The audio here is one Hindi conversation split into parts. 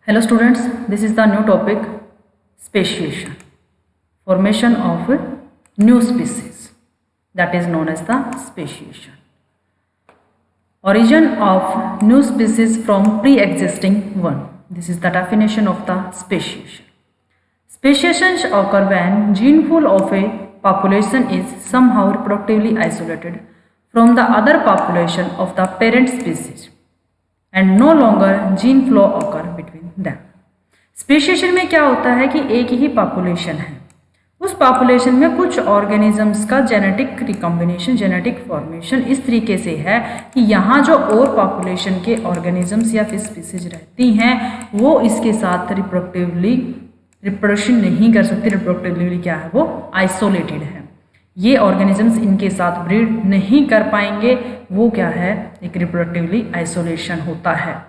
Hello students, this is the new topic speciation, formation of new species, that is known as the speciation. Origin of new species from pre-existing one. This is the definition of the speciation. Speciations occur when gene pool of a population is somehow reproductively isolated from the other population of the parent species and no longer gene flow occur between them. Speciation में क्या होता है कि एक ही पॉपुलेशन है, उस पॉपुलेशन में कुछ ऑर्गेनिजम्स का जेनेटिक रिकॉम्बिनेशन, जेनेटिक फॉर्मेशन इस तरीके से है कि यहाँ जो और पॉपुलेशन के ऑर्गेनिजम्स या फिर स्पीसीज रहती हैं वो इसके साथ रिप्रोडक्शन नहीं कर सकती। रिप्रोडक्टिवली क्या है, वो आइसोलेटेड है, ये ऑर्गेनिजम्स इनके साथ ब्रीड नहीं कर पाएंगे, वो क्या है, एक रिप्रोडक्टिवली आइसोलेशन होता है।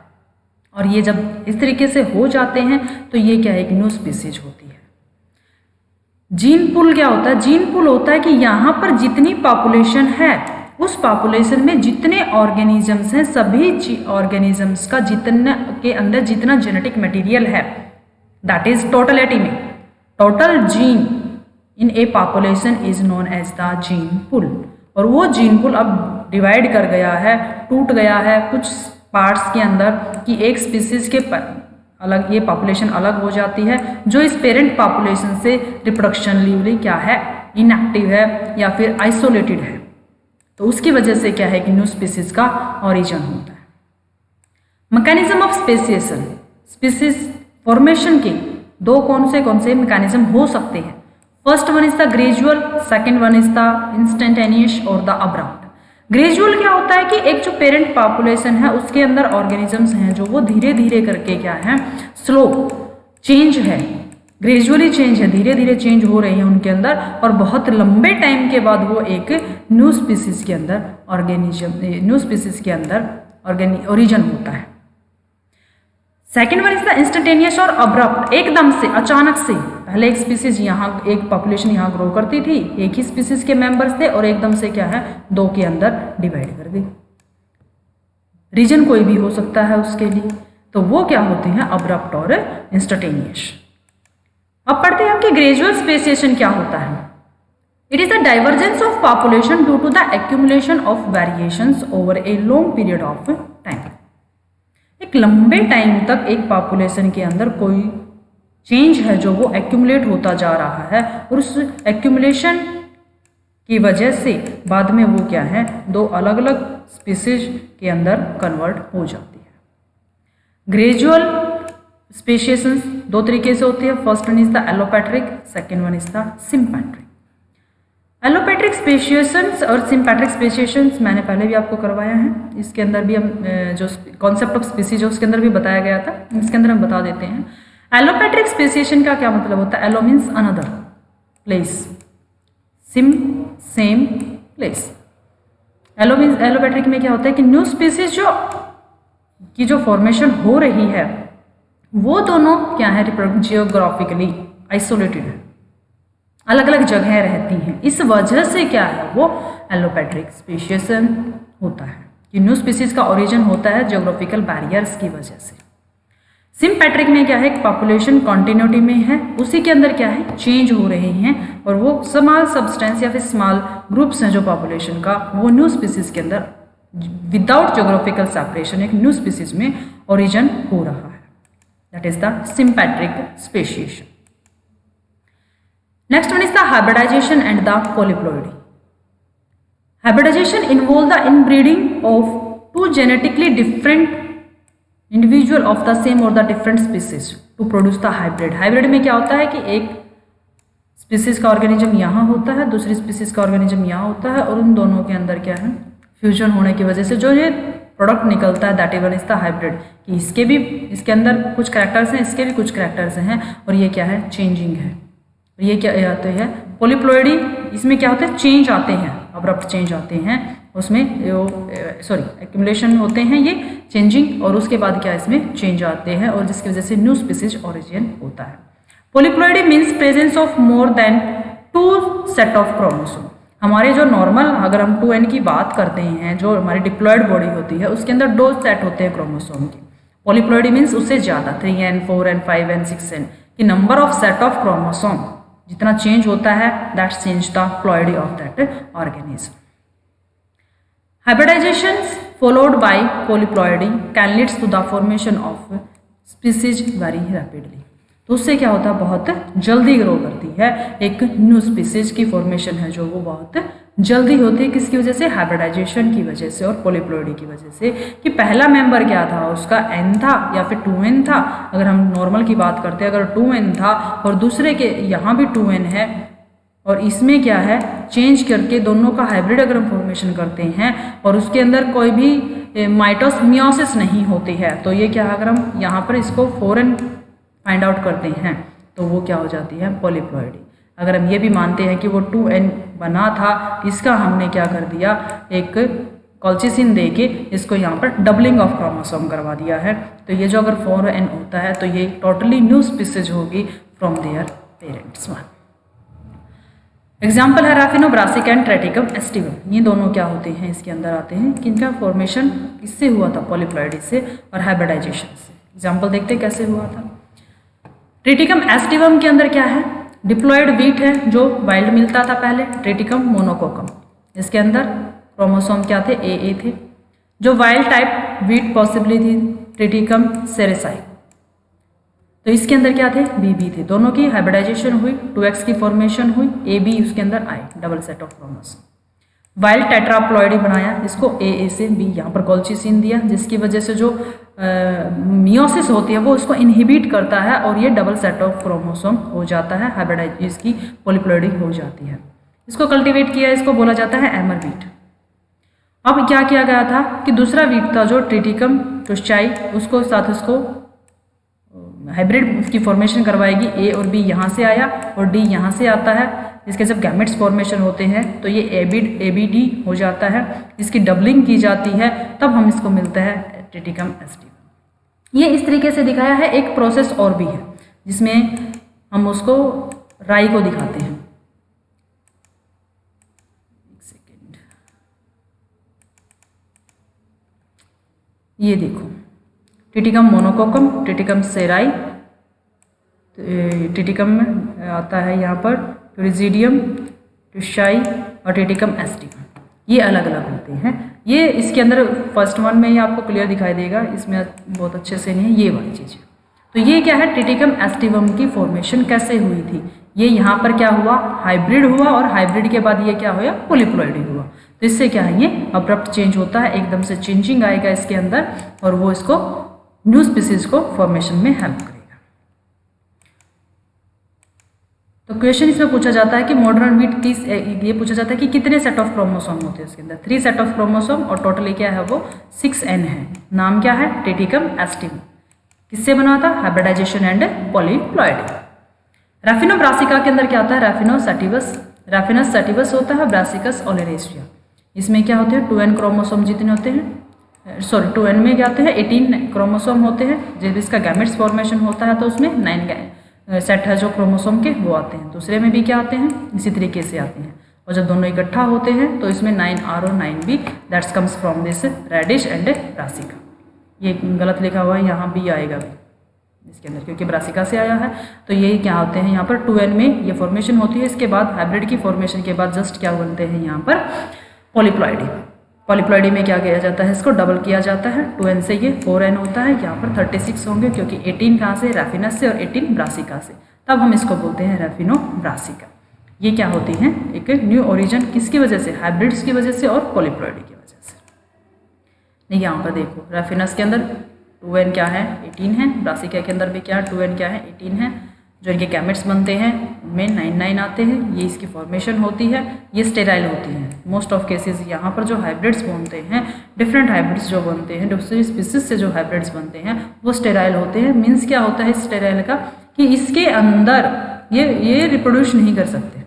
और ये जब इस तरीके से हो जाते हैं तो ये क्या है, एक न्यू स्पीसीज होती है। जीन पूल क्या होता है, जीन पूल होता है कि यहाँ पर जितनी पॉपुलेशन है उस पॉपुलेशन में जितने ऑर्गेनिजम्स हैं सभी ऑर्गेनिजम्स का जितने के अंदर जितना जेनेटिक मटेरियल है, दैट इज टोटलिटी में total gene in a population is known as the gene pool. और वो जीन पूल अब डिवाइड कर गया है, टूट गया है कुछ पार्ट्स के अंदर कि एक स्पीसीज के अलग ये पॉपुलेशन अलग हो जाती है जो इस पेरेंट पॉपुलेशन से रिप्रोडक्शनली क्या है, इनएक्टिव है या फिर आइसोलेटेड है। तो उसकी वजह से क्या है कि न्यू स्पीसीज का ओरिजिन होता है। Mechanism of speciation, species formation के दो कौन से मैकेनिज्म हो सकते हैं। First one is the gradual, second one is the instantaneous और द अब्रप्ट। ग्रेजुअल क्या होता है कि एक जो पेरेंट पॉपुलेशन है उसके अंदर ऑर्गेनिजम्स हैं जो वो धीरे धीरे करके क्या है, स्लो चेंज है, ग्रेजुअली चेंज है, धीरे धीरे चेंज हो रही है उनके अंदर और बहुत लंबे टाइम के बाद वो एक न्यू स्पीसीज के अंदर ओरिजिन होता है। Second one is the instantaneous और अब्रप्ट, एकदम से अचानक से पहले एक स्पीसीज यहाँ, एक पॉपुलेशन यहाँ ग्रो करती थी, एक ही स्पीसीज के मेंबर्स थे और एकदम से क्या है, दो के अंदर डिवाइड कर दी। रीजन कोई भी हो सकता है उसके लिए, तो वो क्या होते हैं, अब्रप्ट और इंस्टेंटेनियस। अब पढ़ते हैं कि ग्रेजुअल स्पेसिएशन क्या होता है। It is the divergence of population due to the accumulation of variations over a long period of time. एक लंबे टाइम तक एक पॉपुलेशन के अंदर कोई चेंज है जो वो एक्यूमुलेट होता जा रहा है और उस एक्यूमुलेशन की वजह से बाद में वो क्या है, दो अलग अलग स्पीसीज के अंदर कन्वर्ट हो जाती है। ग्रेजुअल स्पेसिएशन दो तरीके से होती है। First one is the allopatric, second one is the sympatric. Allopatric speciations और सिम्पैट्रिक स्पेसिएशंस मैंने पहले भी आपको करवाया है, इसके अंदर भी हम जो कॉन्सेप्ट ऑफ स्पीसीज है उसके अंदर भी बताया गया था, इसके अंदर हम बता देते हैं। एलोपैट्रिक स्पेसिएशन का क्या मतलब होता है, allo means another place, sym same place. Allo means allopatric में क्या होता है कि न्यू स्पीसीज जो फॉर्मेशन हो रही है वो दोनों क्या है, जियोग्राफिकली आइसोलेटेड है, अलग अलग जगह रहती हैं, इस वजह से क्या है वो एलोपैट्रिक स्पेसिएशन होता है कि न्यू स्पीसीज का ओरिजिन होता है जियोग्राफिकल बैरियर्स की वजह से। सिम्पैट्रिक में क्या है, एक पॉपुलेशन कॉन्टिन्यूटी में है, उसी के अंदर क्या है, चेंज हो रहे हैं और वो स्मॉल सब्सटेंस या फिर स्मॉल ग्रुप्स हैं जो पॉपुलेशन का, वो न्यू स्पीसीज के अंदर विदाउट जियोग्राफिकल सेपरेशन एक न्यू स्पीसीज में ओरिजिन हो रहा है, that is the sympatric speciation. Next one is the hybridization and the polyploidy. Hybridization involves the inbreeding of two genetically different individual of the same or the different species to produce the hybrid. Hybrid में क्या होता है कि एक स्पीसीज का ऑर्गेनिज्म यहाँ होता है, दूसरी स्पीसीज का ऑर्गेनिज्म यहाँ होता है और उन दोनों के अंदर क्या है, फ्यूजन होने की वजह से जो ये प्रोडक्ट निकलता है, दैट इज द हाइब्रिड, कि इसके अंदर कुछ कैरेक्टर्स हैं, इसके भी कुछ कैरेक्टर्स हैं और ये क्या है, चेंजिंग है। ये क्या आते हैं, पोलिप्लॉइडी, इसमें क्या होता है, चेंज आते हैं, अब्रप्ट चेंज आते हैं, उसमें एक्यूमुलेशन होते हैं ये चेंजिंग और उसके बाद क्या इसमें चेंज आते हैं और जिसकी वजह से न्यू स्पीसीज ओरिजिन होता है। Polyploidy means presence of more than 2 set of chromosome. हमारे जो नॉर्मल, अगर हम 2n की बात करते हैं, जो हमारी डिप्लॉयड बॉडी होती है उसके अंदर 2 सेट होते हैं क्रोमोसोम के, पॉलीप्लॉइडी मीन्स उससे ज़्यादा 3n 4n 5n 6n कि number of set of chromosome जितना चेंज होता है that's change the ploidy of that organism. Hybridization followed by polyploidy can leads to the formation of species very rapidly। तो उससे क्या होता है, बहुत जल्दी ग्रो करती है, एक न्यू स्पीसीज की फॉर्मेशन है जो वो बहुत जल्दी होती है। किसकी वजह से? हाइब्रिडाइजेशन की वजह से और पॉलीप्लॉइडी की वजह से। कि पहला मेंबर क्या था, उसका n था या फिर 2n था। अगर हम नॉर्मल की बात करते हैं, अगर 2n था और दूसरे के यहाँ भी 2n है और इसमें क्या है, चेंज करके दोनों का हाइब्रिड अगर हम फॉर्मेशन करते हैं और उसके अंदर कोई भी मियोसिस नहीं होती है, तो ये क्या, अगर हम यहाँ पर इसको 4n फाइंड आउट करते हैं तो वो क्या हो जाती है, पॉलीप्लॉइडी। अगर हम ये भी मानते हैं कि वो 2n बना था, इसका हमने क्या कर दिया, एक कॉल्चिसिन दे के इसको यहाँ पर डबलिंग ऑफ क्रोमोसोम करवा दिया है, तो ये जो अगर 4n होता है तो ये टोटली न्यू स्पीसीज होगी फ्रॉम देयर पेरेंट्स। एग्जाम्पल है रैफिनो ब्रासिका एंड ट्रेटिकम एस्टिवम। ये दोनों क्या होते हैं, इसके अंदर आते हैं कि इनका फॉर्मेशन किससे हुआ था, पॉलीप्लॉइडी से और हाइब्रिडाइजेशन से। एग्जाम्पल देखते हैं कैसे हुआ था। ट्रेटिकम एस्टिवम के अंदर क्या है, डिप्लॉयड वीट है जो वाइल्ड मिलता था पहले, ट्रेटिकम मोनोकोकम। इसके अंदर क्रोमोसोम क्या थे, ए थे। जो वाइल्ड टाइप वीट पॉसिबली थी, ट्रेटिकम सेरेसाई। तो इसके अंदर क्या थे, बी थे। दोनों की हाइब्रिडाइजेशन हुई, 2x की फॉर्मेशन हुई, ए बी उसके अंदर आए, double set of chromosome. Wild tetraploidy बनाया, इसको ए से बी, यहाँ पर कॉल्चिसिन दिया, जिसकी वजह से जो मियोसिस होती है वो इसको इनहिबिट करता है और ये डबल सेट ऑफ क्रोमोसोम हो जाता है, हाइब्रिडाइज इसकी पॉलीप्लॉइडी हो जाती है। इसको कल्टीवेट किया, इसको बोला जाता है एमर वीट। अब क्या किया गया था कि दूसरा वीट था जो ट्रिटिकम टुस्चाई, उसको साथ उसको हाइब्रिड की फॉर्मेशन करवाएगी। ए और बी यहाँ से आया और डी यहाँ से आता है। इसके जब गैमेट्स फॉर्मेशन होते हैं तो ये एबीडी हो जाता है, इसकी डबलिंग की जाती है, तब हम इसको मिलता है ट्रिटिकम एस्टिवम। ये इस तरीके से दिखाया है। एक प्रोसेस और भी है जिसमें हम उसको राई को दिखाते हैं। एक सेकेंड, ये देखो, ट्रिटिकम मोनोकोकम, ट्रिटिकम सेराई, ट्रिटिकम में आता है यहाँ पर टोरिजिडियम, टुशाई और ट्रिटिकम एस्टिवम। ये अलग अलग होते हैं। ये इसके अंदर फर्स्ट वन में ही आपको क्लियर दिखाई देगा, इसमें बहुत अच्छे से नहीं है ये वाली चीज़। तो ये क्या है, ट्रिटिकम एस्टिवम की फॉर्मेशन कैसे हुई थी। ये यहाँ पर क्या हुआ, हाइब्रिड हुआ और हाइब्रिड के बाद ये क्या हुआ, पॉलीप्लॉइडी हुआ। तो इससे क्या है, ये अब्रप्ट चेंज होता है, एकदम से चेंजिंग आएगा इसके अंदर और वो इसको न्यू स्पीसीज को फॉर्मेशन में हेल्प करेगा। तो क्वेश्चन इसमें पूछा जाता है कि मॉडर्न वीट की, ये पूछा जाता है कि कितने सेट ऑफ क्रोमोसोम होते हैं उसके अंदर। 3 सेट ऑफ क्रोमोसोम और टोटली क्या है वो 6n है। नाम क्या है, ट्रिटिकम एस्टिवम। किससे बना था, हाइब्रिडाइजेशन एंड पॉलीप्लॉइडी। रैफिनो ब्रासिका के अंदर क्या होता है, रैफिनो सैटिवस, रैफिनस सैटिवस होता है, ब्रासिकस ओलेरेशिया। इसमें क्या होते हैं, 2n क्रोमोसोम जितने होते हैं, सॉरी 2n में क्या होते हैं, 18 क्रोमोसोम होते हैं। जब इसका गैमेट्स फॉर्मेशन होता है तो उसमें 9 सेट है जो क्रोमोसोम के वो आते हैं। दूसरे में भी क्या आते हैं, इसी तरीके से आते हैं। और जब दोनों इकट्ठा होते हैं तो इसमें 9R और 9B that's comes from this radish and brassica. ये गलत लिखा हुआ है, यहाँ भी आएगा भी इसके अंदर क्योंकि ब्रासिका से आया है। तो यही क्या होते हैं, यहाँ पर 2n में ये फॉर्मेशन होती है। इसके बाद हाइब्रिड की फॉर्मेशन के बाद जस्ट क्या बनते हैं यहाँ पर, पॉलीप्लॉइडी। पॉलीप्लॉइडी में क्या किया जाता है, इसको डबल किया जाता है। 2n से ये 4n होता है, यहाँ पर 36 होंगे क्योंकि 18 कहाँ से, रैफिनस से और 18 ब्रासिका से, तब हम इसको बोलते हैं रैफिनो ब्रासिका। ये क्या होती हैं, एक न्यू ओरिजिन किसकी वजह से, हाइब्रिड्स की वजह से और पॉलीप्लॉइडी की वजह से। नहीं, यहाँ पर देखो रैफिनस के अंदर 2n क्या है, 18 है। ब्रासिका के अंदर भी क्या है, 2n क्या है, 18 है। जो इनके गैमेट्स बनते हैं उनमें 9 आते हैं। ये इसकी फॉर्मेशन होती है, ये स्टेराइल होती है मोस्ट ऑफ केसेस। यहाँ पर जो हाइब्रिड्स बनते हैं, डिफरेंट हाइब्रिड्स जो बनते हैं, दूसरी स्पीसीज से जो हाइब्रिड्स बनते हैं वो स्टेराइल होते हैं। मीन्स क्या होता है स्टेराइल का, कि इसके अंदर ये रिप्रोड्यूस नहीं कर सकते,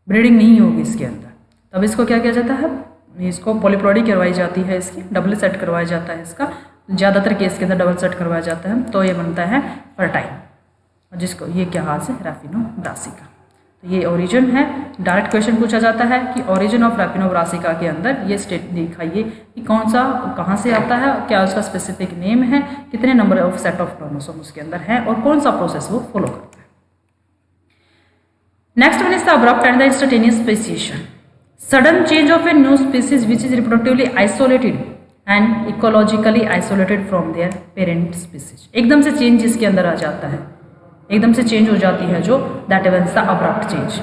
ब्रीडिंग नहीं होगी इसके अंदर। तब इसको क्या किया जाता है, इसको पॉलीप्लॉइडी करवाई जाती है, इसकी डबल सेट करवाया जाता है। इसका ज़्यादातर केस के अंदर डबल सेट करवाया जाता है, तो ये बनता है फर्टाइल, जिसको ये क्या हाथ से रैफिनो ब्रासिका। तो ये ओरिजिन है। डायरेक्ट क्वेश्चन पूछा जाता है कि ओरिजिन ऑफ रैपिनोब्रासिका के अंदर ये स्टेट दिखाइए कि कौन सा कहाँ से आता है, क्या उसका स्पेसिफिक नेम है, कितने number of set of chromosome उसके अंदर है और कौन सा प्रोसेस वो फॉलो करता है। Next one is the abrupt and the instantaneous speciation. Sudden change of a new species which is reproductively isolated and ecologically isolated from there parent species. एकदम से चेंज जिसके अंदर आ जाता है, एकदम से चेंज हो जाती है जो, that is the abrupt change.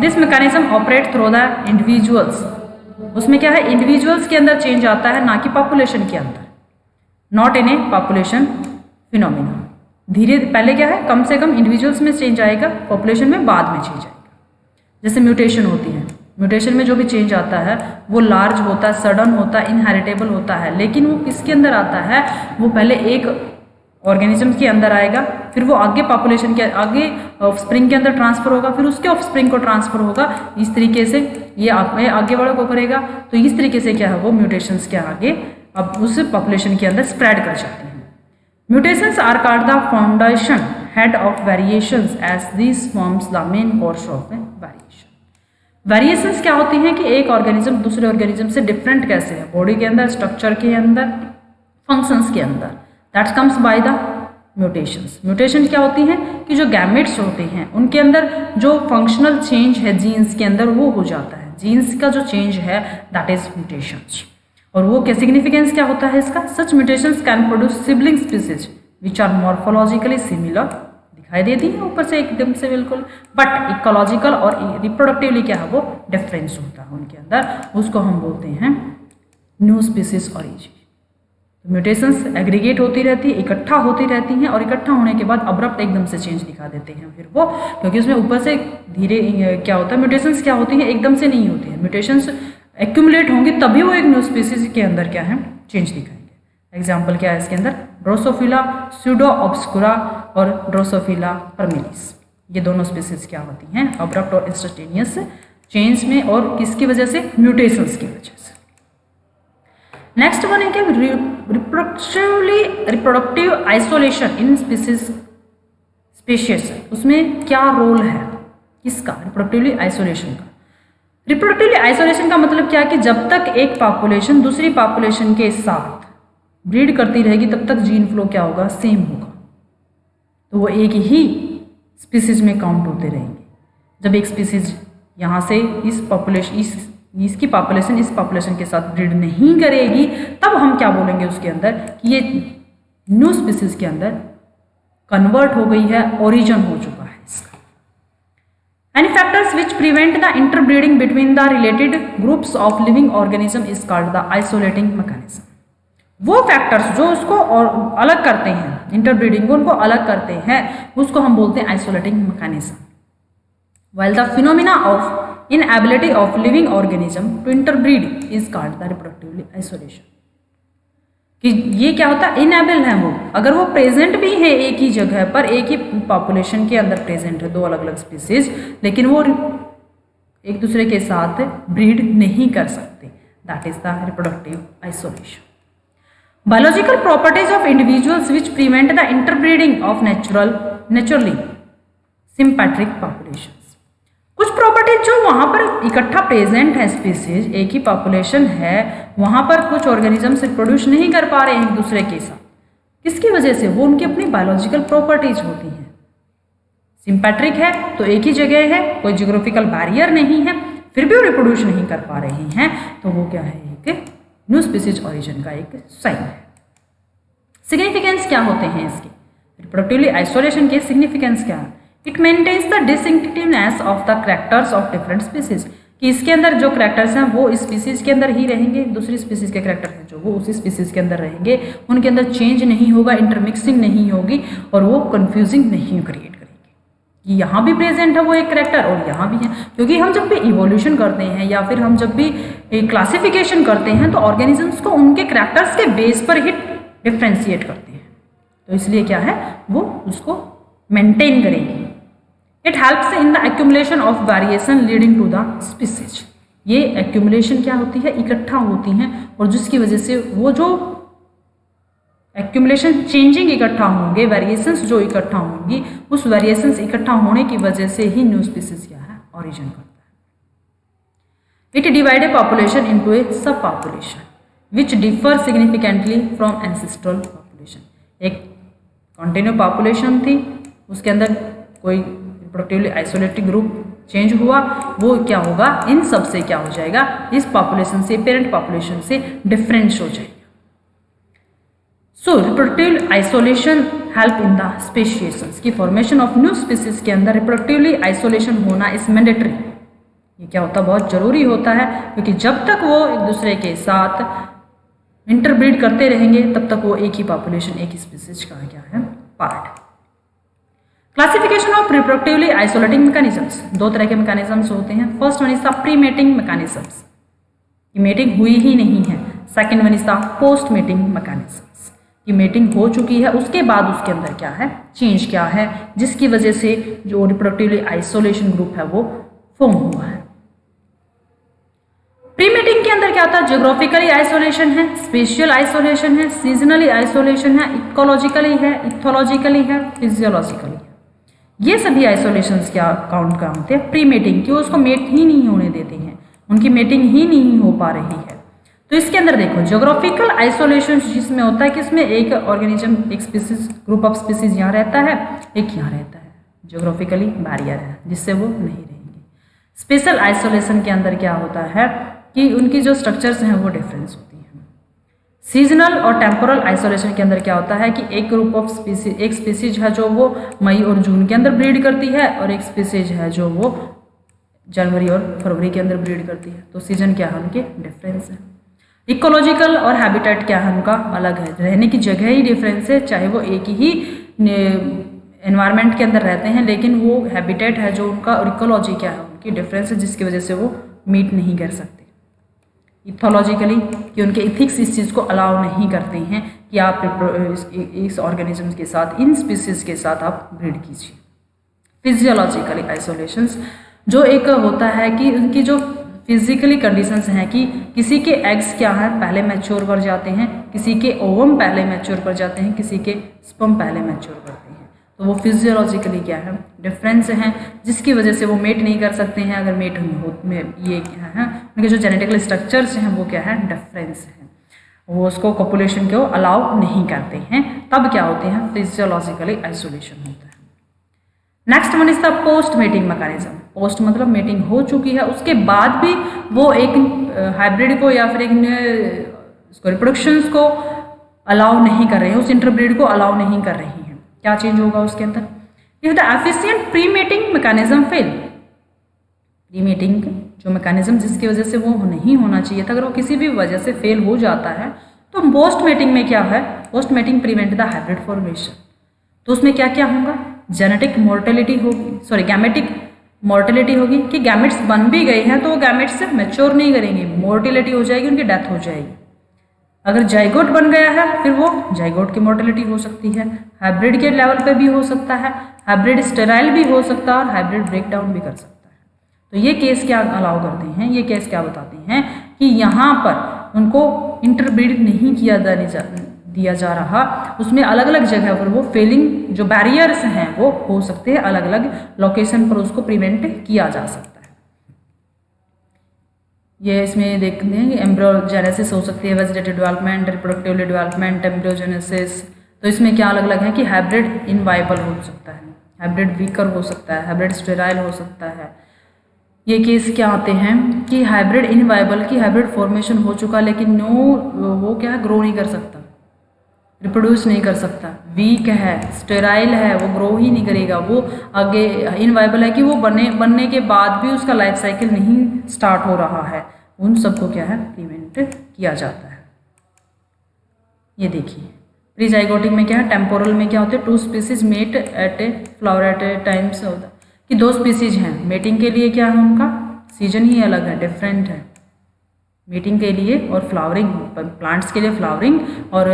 This mechanism operate through the individuals. उसमें क्या है, इंडिविजुअल्स के अंदर चेंज आता है, ना कि पॉपुलेशन के अंदर, not in a population phenomena. धीरे पहले क्या है, कम से कम इंडिविजुअल्स में चेंज आएगा, पॉपुलेशन में बाद में चेंज आएगा। जैसे म्यूटेशन होती है, म्यूटेशन में जो भी चेंज आता है वो लार्ज होता है, सडन होता है, इनहेरिटेबल होता है, लेकिन वो किसके अंदर आता है, वो पहले एक ऑर्गेनिज्म के अंदर आएगा, फिर वो आगे पॉपुलेशन के आगे ऑफस्प्रिंग के अंदर ट्रांसफर होगा, फिर उसके ऑफस्प्रिंग को ट्रांसफर होगा। इस तरीके से ये आगे वालों को करेगा। तो इस तरीके से क्या है, वो म्यूटेशंस के आगे अब उस पॉपुलेशन के अंदर स्प्रेड कर जाती है। Mutations are called the foundation head of variations as this forms the main course of variation. Variations क्या होती हैं कि एक ऑर्गेनिज्म दूसरे ऑर्गेनिज्म से डिफरेंट कैसे है, बॉडी के अंदर, स्ट्रक्चर के अंदर, फंक्शंस के अंदर, that comes by the mutations. Mutation क्या होती हैं कि जो गैमेट्स होते हैं उनके अंदर जो फंक्शनल चेंज है जीन्स के अंदर वो हो जाता है, जीन्स का जो चेंज है दैट इज म्यूटेशंस। और वो क्या सिग्निफिकेंस क्या होता है इसका, such mutations can produce sibling species which are morphologically similar, दिखाई देती है ऊपर से एकदम से बिल्कुल, बट इकोलॉजिकल और रिप्रोडक्टिवली क्या है वो डिफरेंस होता है उनके अंदर, उसको हम बोलते हैं new species origin. Mutations aggregate होती रहती है, इकट्ठा होती रहती हैं और इकट्ठा होने के बाद अब्रप्ट एकदम से चेंज दिखा देते हैं फिर वो, क्योंकि उसमें ऊपर से धीरे क्या होता है, म्यूटेशंस क्या होती हैं एकदम से नहीं होती है, म्यूटेशंस एक्यूमुलेट होंगी तभी वो एक न्यू स्पीसीज के अंदर क्या है चेंज दिखाएंगे। एग्जाम्पल क्या है इसके अंदर, ड्रोसोफिला स्यूडो ऑब्सकुरा और ड्रोसोफिला परमिलिस, ये दोनों स्पीसीज क्या होती हैं अब्रप्ट और इंस्टेंटेनियस चेंज में, और किसकी वजह से, म्यूटेशंस की वजह से। नेक्स्ट वन है कि रिप्रोडक्टिव आइसोलेशन इन स्पीशीज, उसमें क्या रोल है किसका, रिप्रोडक्टिवली आइसोलेशन का। रिप्रोडक्टिवली आइसोलेशन का मतलब क्या है कि जब तक एक पॉपुलेशन दूसरी पॉपुलेशन के साथ ब्रीड करती रहेगी तब तक जीन फ्लो क्या होगा, सेम होगा, तो वो एक ही स्पीसीज में काउंट होते रहेंगे। जब एक स्पीसीज यहाँ से इस पॉपुलेशन इसकी पॉपुलेशन इस पॉपुलेशन के साथ ब्रीड नहीं करेगी, तब हम क्या बोलेंगे उसके अंदर कि ये न्यू स्पीसीज के अंदर कन्वर्ट हो गई है, ओरिजिन हो चुका है इसका। Any factors which prevent the interbreeding between the related groups of living organism is called the isolating mechanism. वो फैक्टर्स जो उसको और अलग करते हैं, इंटरब्रीडिंग को उनको अलग करते हैं, उसको हम बोलते हैं isolating mechanism. While the phenomena of inability of living organism to interbreed is called the reproductively isolation. कि ये क्या होता है, इनेबल है वो, अगर वो प्रेजेंट भी है एक ही जगह पर, एक ही पॉपुलेशन के अंदर प्रेजेंट है, दो अलग अलग स्पीसीज, लेकिन वो एक दूसरे के साथ ब्रीड नहीं कर सकते, that is the reproductive isolation. Biological properties of individuals which prevent the interbreeding of naturally sympatric population. कुछ प्रॉपर्टीज जो वहाँ पर इकट्ठा प्रेजेंट है स्पीसीज, एक ही पॉपुलेशन है, वहाँ पर कुछ ऑर्गेनिजम्स रिप्रोड्यूस नहीं कर पा रहे हैं एक दूसरे के साथ, किसकी वजह से, वो उनकी अपनी बायोलॉजिकल प्रॉपर्टीज होती हैं। सिम्पैट्रिक है तो एक ही जगह है, कोई जियोग्राफिकल बैरियर नहीं है, फिर भी वो रिप्रोड्यूस नहीं कर पा रहे हैं, तो वो क्या है, एक न्यू स्पीसीज ऑरिजिन का एक साइन है। सिग्निफिकेंस क्या होते हैं इसके, रिप्रोडक्टिवली आइसोलेशन के सिग्निफिकेंस क्या है, it maintains the distinctiveness of the characters of different species, कि इसके अंदर जो कैरेक्टर्स हैं वो इस स्पीसीज के अंदर ही रहेंगे, दूसरी स्पीसीज के कैरेक्टर हैं जो वो उसी स्पीसीज के अंदर रहेंगे, उनके अंदर चेंज नहीं होगा, इंटरमिक्सिंग नहीं होगी और वो कंफ्यूजिंग नहीं क्रिएट करेंगे कि यहाँ भी प्रेजेंट है वो एक कैरेक्टर और यहाँ भी है। क्योंकि हम जब भी इवोल्यूशन करते हैं या फिर हम जब भी क्लासिफिकेशन करते हैं तो ऑर्गेनिजम्स को उनके कैरेक्टर्स के बेस पर ही डिफ्रेंशिएट करते हैं, तो इसलिए क्या है वो उसको मेंटेन करेंगे। It helps in the accumulation of variation leading to the species, ये एक्यूमुलेशन क्या होती है, इकट्ठा होती हैं और जिसकी वजह से वो जो एक्यूमुलेशन चेंजिंग इकट्ठा होंगे, वेरिएशंस जो इकट्ठा होंगी, उस वेरिएशंस इकट्ठा होने की वजह से ही न्यू स्पीसीज क्या है, ओरिजिन करता है। It divide A population into ए सब population which differ significantly from ancestral population. एक कॉन्टिन्यू पॉपुलेशन थी, उसके अंदर कोई रिप्रोडक्टिवली आइसोलेटेड ग्रुप चेंज हुआ, वो क्या होगा, इन सब से क्या हो जाएगा, इस पॉपुलेशन से, पेरेंट पॉपुलेशन से डिफरेंस हो जाएगा। So reproductive isolation help in the speciation की फॉर्मेशन ऑफ न्यू स्पीसीज के अंदर रिप्रोडक्टिवली आइसोलेशन होना इज मैंडेटरी। ये क्या होता है, बहुत जरूरी होता है, क्योंकि जब तक वो एक दूसरे के साथ इंटरब्रीड करते रहेंगे तब तक वो एक ही पॉपुलेशन, एक ही स्पीसीज का क्या है, part. Classification of reproductively isolating mechanisms, दो तरह के मैकेनिज्म्स होते हैं। First one is the pre mating mechanisms, ये मेटिंग हुई ही नहीं है। Second one is the post mating mechanisms, ये मेटिंग हो चुकी है, उसके बाद उसके अंदर क्या है, चेंज क्या है, जिसकी वजह से जो रिप्रोडक्टिवली आइसोलेशन ग्रुप है वो फॉर्म हुआ है। प्री मेटिंग के अंदर क्या होता है, ज्योग्राफिकली आइसोलेशन है, स्पेशियल आइसोलेशन है, सीजनली आइसोलेशन है, इकोलॉजिकली है, इथोलॉजिकली है, फिजियोलॉजिकली है। ये सभी आइसोलेशंस क्या काउंट का होते हैं प्री मेटिंग, कि उसको मेट ही नहीं होने देते हैं, उनकी मेटिंग ही नहीं हो पा रही है। तो इसके अंदर देखो ज्योग्राफिकल आइसोलेशन जिसमें होता है कि इसमें एक ऑर्गेनिज्म, एक स्पीसीज, ग्रुप ऑफ स्पीसीज यहाँ रहता है, एक यहाँ रहता है, ज्योग्राफिकली बैरियर है जिससे वो नहीं रहेंगे। स्पेशल आइसोलेशन के अंदर क्या होता है कि उनकी जो स्ट्रक्चर्स हैं वो डिफरेंस होती हैं। सीजनल और टेम्पोरल आइसोलेशन के अंदर क्या होता है कि एक ग्रुप ऑफ स्पीसीज, एक स्पीसीज है जो वो मई और जून के अंदर ब्रीड करती है, और एक स्पीसीज है जो वो जनवरी और फरवरी के अंदर ब्रीड करती है। तो सीजन क्या है, उनके डिफरेंस है। इकोलॉजिकल और हैबिटेट क्या है, उनका अलग है, रहने की जगह ही डिफरेंस है, चाहे वो एक ही एनवायरनमेंट के अंदर रहते हैं, लेकिन वो हैबिटेट है जो उनका, और इकोलॉजी क्या है, उनकी डिफरेंस है, जिसकी वजह से वो मीट नहीं कर सकते। इथोलॉजिकली कि उनके इथिक्स इस चीज़ को अलाउ नहीं करते हैं कि आप इस ऑर्गेनिज्म के साथ, इन स्पीसीज के साथ आप ब्रीड कीजिए। फिजियोलॉजिकली आइसोलेशंस जो एक होता है कि उनकी जो फिजिकली कंडीशंस हैं कि किसी के एग्स क्या हैं, पहले मैच्योर कर जाते हैं, किसी के ओवम पहले मैच्योर कर जाते हैं, किसी के स्पर्म पहले मैच्योर करते हैं। तो वो फिजियोलॉजिकली क्या है, डिफरेंस हैं, जिसकी वजह से वो मेट नहीं कर सकते हैं। अगर मेट में ये क्या है, उनके जो जेनेटिकल स्ट्रक्चर्स हैं वो क्या है, डिफरेंस हैं, वो उसको पॉपुलेशन को अलाउ नहीं करते हैं, तब क्या होते हैं, फिजियोलॉजिकली आइसोलेशन होता है। Next one is the post mating mechanism. Post मतलब मेटिंग हो चुकी है, उसके बाद भी वो एक हाइब्रिड को या फिर एक उसको रिप्रोडक्शंस को अलाउ नहीं कर रहे हैं, उस इंटरब्रीड को अलाउ नहीं कर रही हैं। क्या चेंज होगा उसके अंदर, if the efficient pre mating mechanism fail, pre mating जो मैकेनिज्म जिसकी वजह से वो नहीं होना चाहिए था, अगर वो किसी भी वजह से फेल हो जाता है, तो पोस्ट मेटिंग में क्या है, post mating prevent the hybrid formation. तो उसमें क्या क्या होगा, जेनेटिक मोर्टेलिटी होगी, सॉरी गैमेटिक मोर्टेलिटी होगी, कि गैमेट्स बन भी गए हैं तो वो गैमेट्स से मैच्योर नहीं करेंगे, मोर्टेलिटी हो जाएगी, उनकी डेथ हो जाएगी। अगर जाइगोट बन गया है फिर वो जाइगोट की मोर्टेलिटी हो सकती है, हाइब्रिड के लेवल पे भी हो सकता है, हाइब्रिड स्टेराइल भी हो सकता है, और हाइब्रिड ब्रेक डाउन भी कर सकता है। तो ये केस क्या अलाउ करते हैं, ये केस क्या बताते हैं कि यहाँ पर उनको इंटरब्रीड नहीं दिया जा रहा, उसमें अलग अलग जगह पर वो फेलिंग जो बैरियर्स हैं वो हो सकते हैं, अलग अलग लोकेशन पर उसको प्रिवेंट किया जा सकता है। ये इसमें देखते हैं कि एम्ब्रियोजेनेसिस हो सकती है, vegetative development, reproductively development, embryogenesis. तो इसमें क्या अलग अलग है कि हाइब्रिड इनवाइबल हो सकता है, हाइब्रिड वीकर हो सकता है, हाइब्रिड स्टेराइल हो सकता है। ये केस क्या आते हैं कि हाइब्रिड इनवाइबल की हाइब्रिड फॉर्मेशन हो चुका, लेकिन वो क्या है, ग्रो नहीं कर सकता, रिप्रोड्यूस नहीं कर सकता, वीक है, स्टेराइल है, वो ग्रो ही नहीं करेगा, वो आगे इनवाइबल है कि वो बनने के बाद भी उसका लाइफ साइकिल नहीं स्टार्ट हो रहा है। उन सबको क्या है, प्रिवेंट किया जाता है। ये देखिए प्रीजाइगोटिक में क्या है, टेम्पोरल में क्या होते हैं, two species mate at a flower at a times होता है कि दो स्पीसीज हैं, मेटिंग के लिए क्या है, उनका सीजन ही अलग है, डिफरेंट है मीटिंग के लिए, और फ्लावरिंग प्लांट्स के लिए फ्लावरिंग, और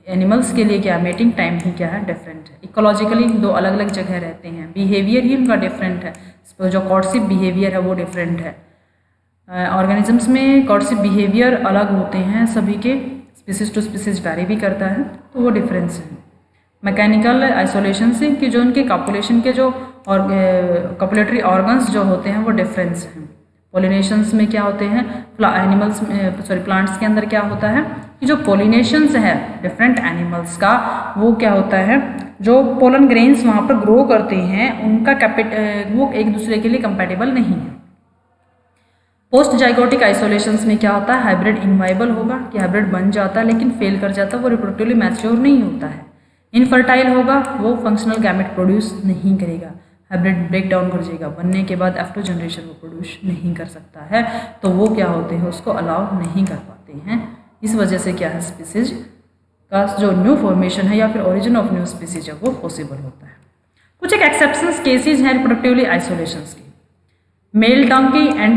एनिमल्स के लिए क्या मीटिंग टाइम ही क्या है, डिफरेंट है। इकोलॉजिकली दो अलग अलग जगह रहते हैं, बिहेवियर ही उनका डिफरेंट है, जो कॉर्डशिप बिहेवियर है वो डिफरेंट है। ऑर्गेनिजम्स में कॉर्डशिप बिहेवियर अलग होते हैं सभी के, स्पीसीज टू स्पीसीज वैरी भी करता है, तो वो डिफरेंस है। मैकेनिकल आइसोलेशन से कि जो उनके कॉपुलेशन के जो और कॉपुलेटरी ऑर्गन्स जो होते हैं वो डिफरेंस हैं। पोलिनेशंस में क्या होते हैं, एनिमल्स प्लांट्स के अंदर क्या होता है कि जो पोलिनेशंस है डिफरेंट एनिमल्स का, वो क्या होता है, जो पोलन ग्रेन्स वहाँ पर ग्रो करते हैं उनका वो एक दूसरे के लिए कंपैटिबल नहीं है। पोस्ट जाइगोटिक आइसोलेशंस में क्या होता है, हाइब्रिड इनवाइबल होगा कि हाइब्रिड बन जाता है लेकिन फेल कर जाता है, वो रिप्रोडक्टिवली मैच्योर नहीं होता है। इनफर्टाइल होगा, वो फंक्शनल गैमेट प्रोड्यूस नहीं करेगा, हाइब्रिड ब्रेक डाउन कर जाएगा, बनने के बाद F2 जनरेशन वो प्रोड्यूस नहीं कर सकता है, तो वो क्या होते हैं, उसको अलाउ नहीं कर पाते हैं। इस वजह से क्या है, स्पीसीज का जो न्यू फॉर्मेशन है या फिर ओरिजिन ऑफ न्यू स्पीसीज है वो पॉसिबल होता है। कुछ एक एक्सेप्शंस केसेज हैं रिप्रोडक्टिवली आइसोलेशंस के। Male donkey and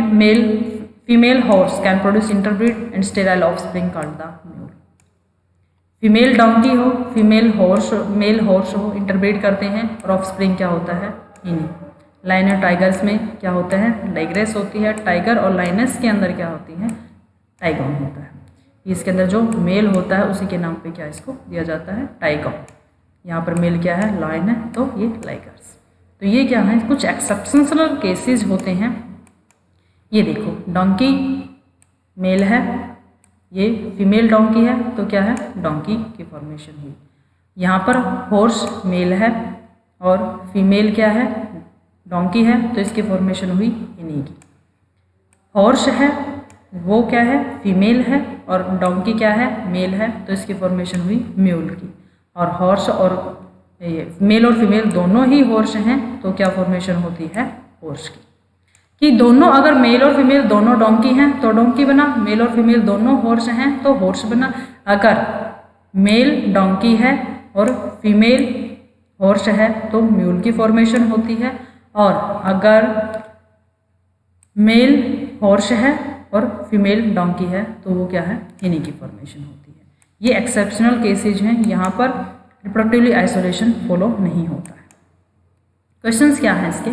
female horse can produce interbreed and sterile offspring called the mule. Female donkey हो, फीमेल हॉर्स, मेल हॉर्स हो, इंटरब्रीड करते हैं और ऑफस्प्रिंग क्या होता है, इन्हीं। लाइन और टाइगर्स में क्या होता है, लाइग्रेस होती है, टाइगर और लाइनस के अंदर क्या होती है, टाइगॉन होता है। इसके अंदर जो मेल होता है उसी के नाम पे क्या इसको दिया जाता है, टाइगॉन। यहाँ पर मेल क्या है, लाइन है, तो ये लाइगर्स। तो ये क्या है, कुछ एक्सेप्शनल केसेस होते हैं। ये देखो, डोंकी मेल है, ये फीमेल डोंकी है, तो क्या है, डोंकी की फॉर्मेशन हुई। यहाँ पर हॉर्स मेल है और फीमेल क्या है, डोंकी है, तो इसकी फॉर्मेशन हुई इन्हीं की। हॉर्स है वो क्या है, फीमेल है, और डोंकी क्या है, मेल है, तो इसकी फॉर्मेशन हुई म्यूल की। और हॉर्स और मेल और फीमेल दोनों ही हॉर्स हैं, तो क्या फॉर्मेशन होती है, हॉर्स की। कि दोनों अगर मेल और फीमेल दोनों डोंकी हैं तो डोंकी बना, मेल और फीमेल दोनों हॉर्स हैं तो हॉर्स बना। अगर मेल डोंकी है और फीमेल हॉर्स है तो म्यूल की फॉर्मेशन होती है, और अगर मेल हॉर्स है और फीमेल डोंकी है तो वो क्या है, इन्हीं की फॉर्मेशन होती है। ये एक्सेप्शनल केसेज हैं, यहाँ पर रिप्रोडक्टिवली आइसोलेशन फॉलो नहीं होता है। क्वेश्चंस क्या हैं इसके,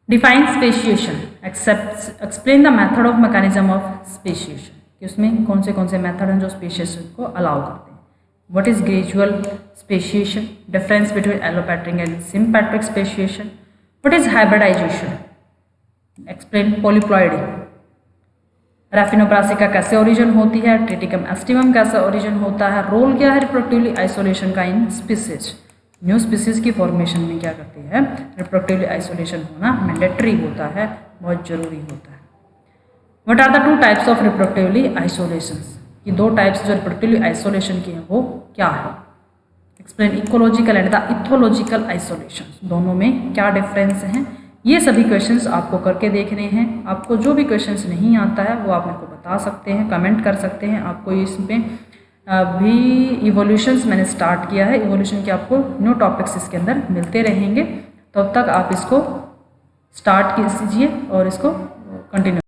define speciation, explain the method of mechanism of speciation, कि उसमें कौन से मेथड हैं जो स्पेशिएशन को अलाउ करते हैं। What is gradual speciation, difference between allopatric and sympatric speciation, what is hybridization, explain polyploidy, raphanobrassica कैसे ओरिजिन होती है, ट्रिटिकम एस्टिवम कैसे ओरिजिन होता है, रोल क्या है रिप्रोडक्टिवली आइसोलेशन का इन स्पीसीज, न्यू स्पीसीज की फॉर्मेशन में क्या करती है, रिप्रोडक्टिवली आइसोलेशन होना मैंडेटरी होता है, बहुत जरूरी होता है। What are the two types of reproductively isolations, ये दो टाइप्स जो रिप्रोडक्टिवली आइसोलेशन की हैं वो क्या है। Explain ecological and the ethological isolation, दोनों में क्या डिफरेंस हैं। ये सभी क्वेश्चंस आपको करके देखने हैं। आपको जो भी क्वेश्चंस नहीं आता है वो आप मेरे को बता सकते हैं, कमेंट कर सकते हैं। आपको इसमें भी इवोल्यूशंस मैंने स्टार्ट किया है, इवोल्यूशन के आपको न्यू टॉपिक्स इसके अंदर मिलते रहेंगे। तब तक आप इसको स्टार्ट कीजिए और इसको कंटिन्यू